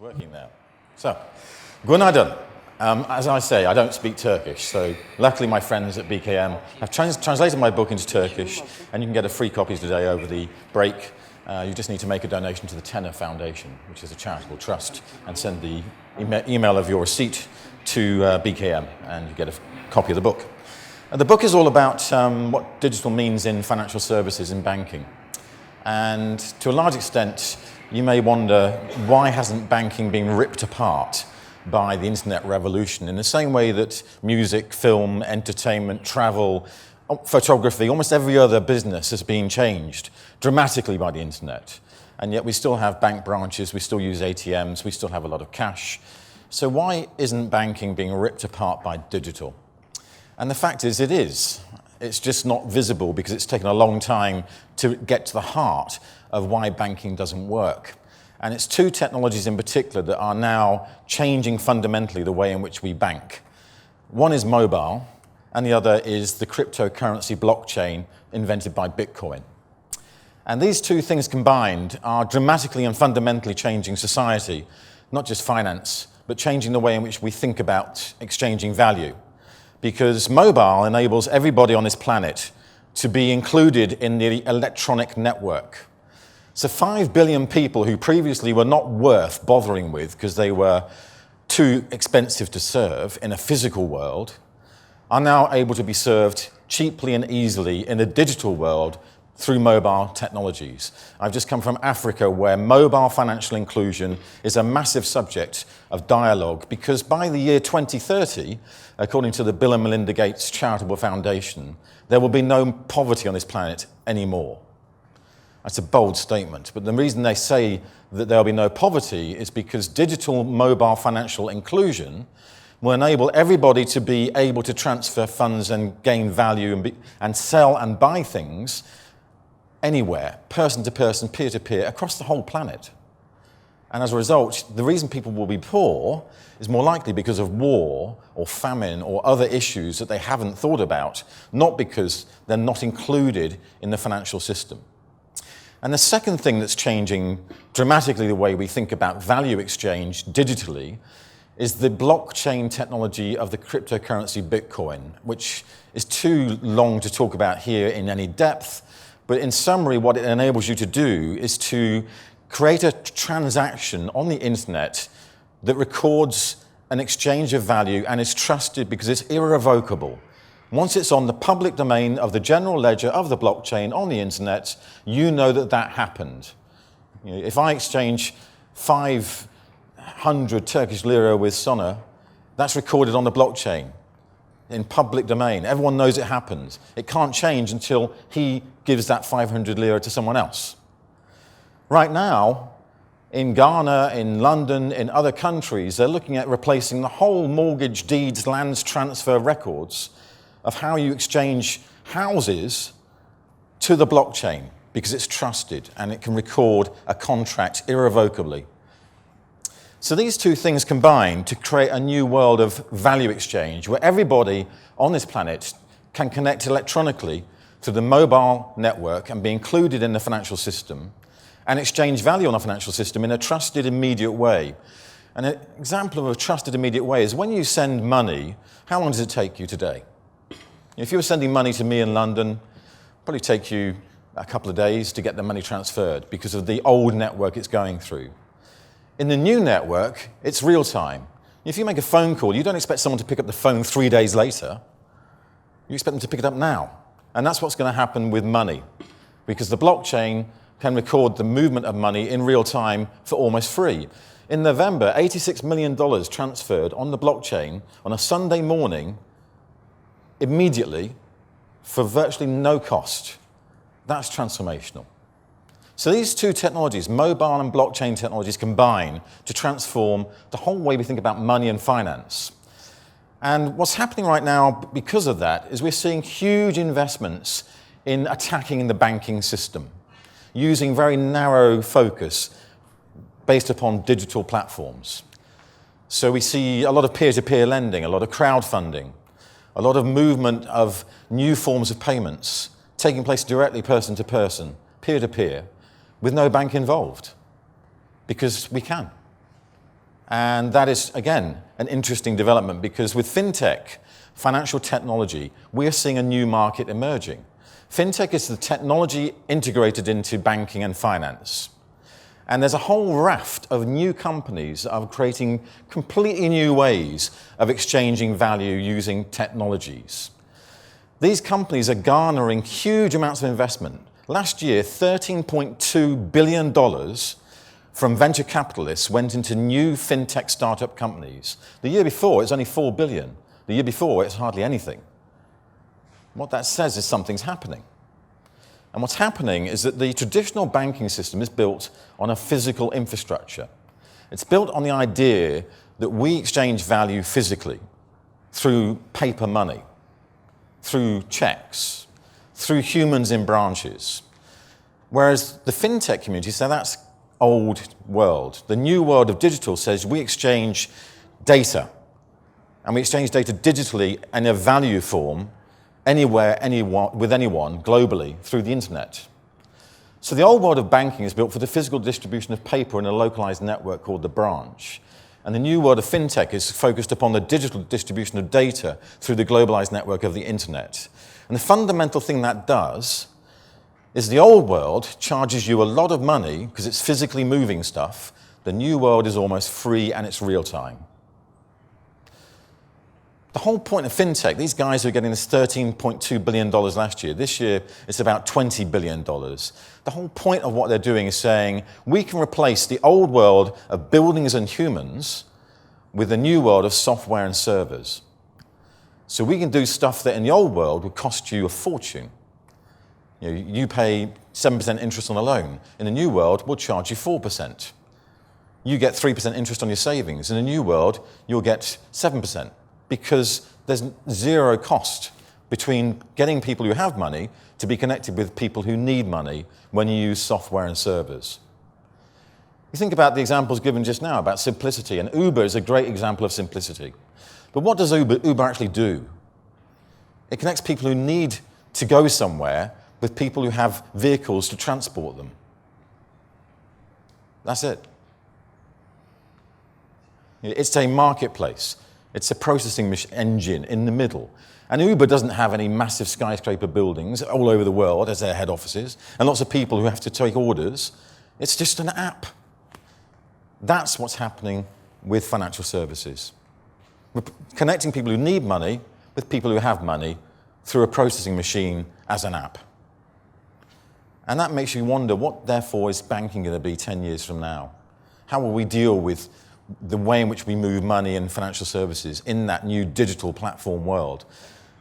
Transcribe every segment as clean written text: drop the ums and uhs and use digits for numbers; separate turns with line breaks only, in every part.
Working now. So, günaydın. As I say, I don't speak Turkish, so luckily my friends at BKM have translated my book into Turkish, and you can get a free copy today over the break. You just need to make a donation to the Tenor Foundation, which is a charitable trust, and send the email of your receipt to BKM, and you get a copy of the book. The book is all about what digital means in financial services and banking. And to a large extent, you may wonder, why hasn't banking been ripped apart by the internet revolution in the same way that music, film, entertainment, travel, photography, almost every other business has been changed dramatically by the internet. And yet we still have bank branches, we still use ATMs, we still have a lot of cash. So why isn't banking being ripped apart by digital? And the fact is, it is. It's just not visible because it's taken a long time to get to the heart of why banking doesn't work. And it's two technologies in particular that are now changing fundamentally the way in which we bank. One is mobile, and the other is the cryptocurrency blockchain invented by Bitcoin. And these two things combined are dramatically and fundamentally changing society, not just finance, but changing the way in which we think about exchanging value. Because mobile enables everybody on this planet to be included in the electronic network. So 5 billion people who previously were not worth bothering with because they were too expensive to serve in a physical world are now able to be served cheaply and easily in a digital world through mobile technologies. I've just come from Africa, where mobile financial inclusion is a massive subject of dialogue, because by the year 2030, according to the Bill and Melinda Gates Charitable Foundation, there will be no poverty on this planet anymore. That's a bold statement, but the reason they say that there will be no poverty is because digital mobile financial inclusion will enable everybody to be able to transfer funds and gain value and sell and buy things anywhere, person to person, peer to peer, across the whole planet. And as a result, the reason people will be poor is more likely because of war or famine or other issues that they haven't thought about, not because they're not included in the financial system. And the second thing that's changing dramatically the way we think about value exchange digitally is the blockchain technology of the cryptocurrency Bitcoin, which is too long to talk about here in any depth. But in summary, what it enables you to do is to create a transaction on the internet that records an exchange of value and is trusted because it's irrevocable. Once it's on the public domain of the general ledger of the blockchain on the internet, you know that that happened. You know, if I exchange 500 Turkish lira with Sonra, that's recorded on the blockchain in public domain. Everyone knows it happened. It can't change until he gives that 500 lira to someone else. Right now, in Ghana, in London, in other countries, they're looking at replacing the whole mortgage, deeds, lands transfer records of how you exchange houses to the blockchain, because it's trusted and it can record a contract irrevocably. So these two things combine to create a new world of value exchange, where everybody on this planet can connect electronically to the mobile network and be included in the financial system and exchange value on the financial system in a trusted, immediate way. And an example of a trusted, immediate way is when you send money, how long does it take you today? If you were sending money to me in London, it'd probably take you a couple of days to get the money transferred because of the old network it's going through. In the new network, it's real time. If you make a phone call, you don't expect someone to pick up the phone 3 days later. You expect them to pick it up now. And that's what's going to happen with money, because the blockchain can record the movement of money in real time for almost free. In November, $86 million transferred on the blockchain on a Sunday morning, immediately, for virtually no cost. That's transformational. So these two technologies, mobile and blockchain technologies, combine to transform the whole way we think about money and finance. And what's happening right now because of that is we're seeing huge investments in attacking the banking system, using very narrow focus based upon digital platforms. So we see a lot of peer-to-peer lending, a lot of crowdfunding, a lot of movement of new forms of payments taking place directly person to person, peer-to-peer, with no bank involved, because we can. And that is, again, an interesting development because with fintech, financial technology, we're seeing a new market emerging. Fintech is the technology integrated into banking and finance. And there's a whole raft of new companies that are creating completely new ways of exchanging value using technologies. These companies are garnering huge amounts of investment. Last year, $13.2 billion from venture capitalists went into new fintech startup companies. The year before, it was only $4 billion. The year before, it's hardly anything. What that says is something's happening. And what's happening is that the traditional banking system is built on a physical infrastructure. It's built on the idea that we exchange value physically through paper money, through checks, through humans in branches. Whereas the fintech community says that's old world. The new world of digital says we exchange data, and we exchange data digitally in a value form anywhere, anyone, with anyone, globally, through the internet. So the old world of banking is built for the physical distribution of paper in a localized network called the branch. And the new world of fintech is focused upon the digital distribution of data through the globalized network of the internet. And the fundamental thing that does is the old world charges you a lot of money because it's physically moving stuff. The new world is almost free and it's real time. The whole point of fintech, these guys are getting this $13.2 billion last year. This year, it's about $20 billion. The whole point of what they're doing is saying, we can replace the old world of buildings and humans with the new world of software and servers. So we can do stuff that in the old world would cost you a fortune. You pay 7% interest on a loan. In the new world, we'll charge you 4%. You get 3% interest on your savings. In the new world, you'll get 7%. Because there's zero cost between getting people who have money to be connected with people who need money when you use software and servers. You think about the examples given just now about simplicity, and Uber is a great example of simplicity. But what does Uber actually do? It connects people who need to go somewhere with people who have vehicles to transport them. That's it. It's a marketplace. It's a processing engine in the middle. And Uber doesn't have any massive skyscraper buildings all over the world as their head offices, and lots of people who have to take orders. It's just an app. That's what's happening with financial services. We're connecting people who need money with people who have money through a processing machine as an app. And that makes you wonder, what therefore is banking going to be 10 years from now? How will we deal with the way in which we move money and financial services in that new digital platform world?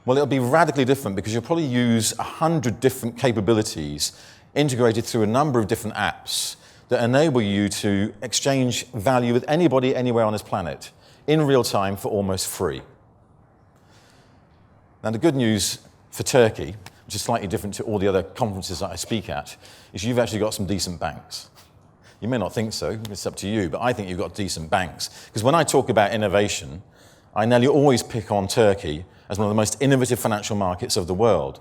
Well, it'll be radically different because you'll probably use 100 different capabilities integrated through a number of different apps that enable you to exchange value with anybody anywhere on this planet in real time for almost free. Now, the good news for Turkey, which is slightly different to all the other conferences that I speak at, is you've actually got some decent banks. You may not think so, it's up to you, but I think you've got decent banks. Because when I talk about innovation, I nearly always pick on Turkey as one of the most innovative financial markets of the world.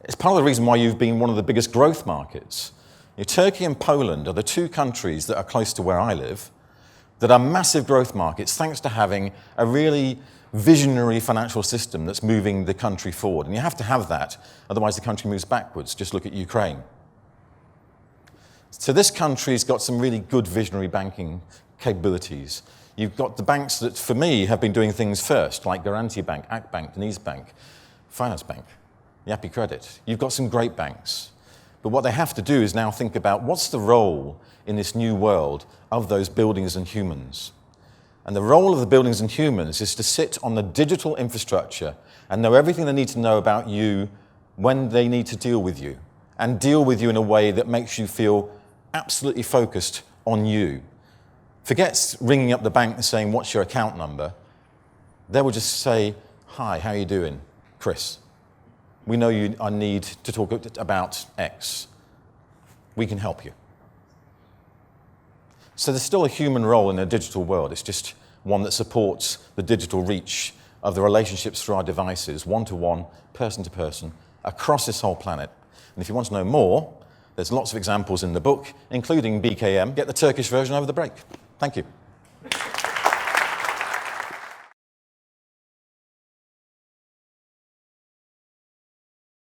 It's part of the reason why you've been one of the biggest growth markets. Turkey and Poland are the two countries that are close to where I live that are massive growth markets thanks to having a really visionary financial system that's moving the country forward. And you have to have that, otherwise the country moves backwards. Just look at Ukraine. So this country's got some really good visionary banking capabilities. You've got the banks that, for me, have been doing things first, like Garanti Bank, Akbank, Denizbank, Finance Bank, Yapı Credit. You've got some great banks. But what they have to do is now think about what's the role in this new world of those buildings and humans. And the role of the buildings and humans is to sit on the digital infrastructure and know everything they need to know about you when they need to deal with you, and deal with you in a way that makes you feel absolutely focused on you. Forget ringing up the bank and saying, what's your account number? They will just say, hi, how are you doing, Chris? We know you need to talk about X. We can help you. So there's still a human role in a digital world. It's just one that supports the digital reach of the relationships through our devices, one-to-one, person-to-person, across this whole planet. And if you want to know more, there's lots of examples in the book, including BKM. Get the Turkish version over the break. Thank you.